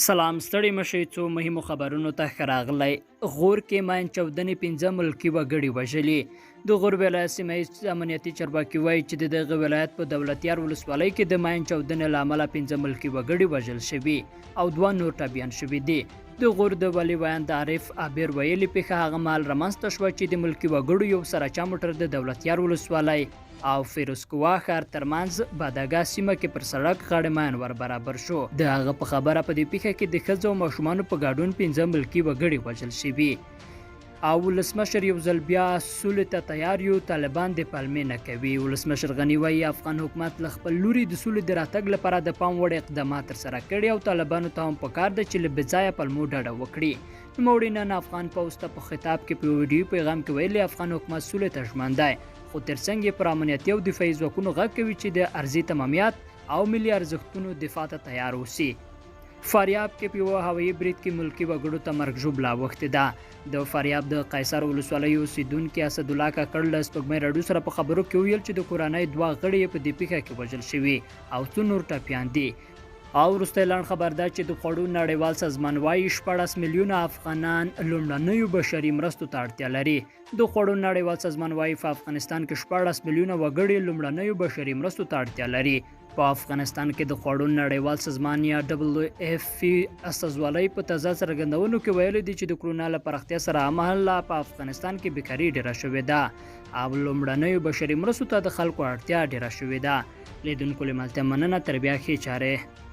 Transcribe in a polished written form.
سلام ستړي مشي څو مهمو خبرونو ته ښه راغلی. غور کې ماین چاودنې 15 ملکي وګړي وژلي. د غور ولایت سیمه ییز امنیتي چارواکي وایي چې دغه ولایت په دولتیار ولسوالۍ کې د ماین چاودنې له امله 15 ملکي وګړي وژل شوي او 2 نور ټپیان شوي دي. د غور د والي ویاند عارف عابر ویلي پیښه هغه مهال رامنځته شوه چې د ملکي وګړو یو سراچا موټر د دولتیار ولسوالۍ او فیروزکوه ښار ترمنځ باداګا سیمه کې پر سړک غاړې ماین ور برابر شو. د هغه په خبره په دې پیښه کې د ښځو او ماشومانو په ګډون 15 ملکي وګړي وژل شوي او ولسمشر یو ځل بیا سولې ته تیار یو، طالبان د پالمې نه کوي. ولسمشر غني وایي افغان حکومت له خپل لوري د سولې د راتګ لپاره د پام وړ اقدامات ترسره کړي او طالبانو ته هم پکار ده چې له بېځایه پلمو ډډه وکړي. نوموړي نن افغان پوځ ته په خطاب کې په ویډیو پیغام کې ویلي افغان حکومت سولې ته ژمن دی، خو ترڅنګ یې پر امنیتي او دفاعي ځواکونو غږ کوي چې د ارضي تمامیت او ملي ارزښتونو دفاع ته تیار اوسي. فاریاب کې په یوه هوایي برید کې ملکي وګړو ته مرګ ژوبله اوښتې ده. د فاریاب د قیصر ولسوالۍ اوسیدونکي اسدالله کاکړ له سپوږمۍ راډیو سره په خبرو کې ویل چې د کورنۍ 2 غړي یې په دې پیښه کې وژل شوي او 2 نور ټپیان دي. او وروستی لنډ خبر ده چې د خوړو نړیوال سازمان وایي 14 میلیونه افغانان لومړنیو بشري مرستو ته اړتیا لري. د خوړو نړیوال سازمان وایي په افغانستان کې 14 میلیونه وګړي لومړنیو بشري مرستو ته اړتیا لري. په افغانستان کې د خوړو نړیوال سازمان یا WFP استازولۍ په تازه څرګندونو کې ویلي دي چې د کرونا له پراختیا سره هممهاله په افغانستان کې بیکاري ډیره شوې ده او لومړنیو بشري مرستو ته د خلکو اړتیا ډیره شوې ده. لیدونکو له ملتیا مننه، تر بیا ښې چارې.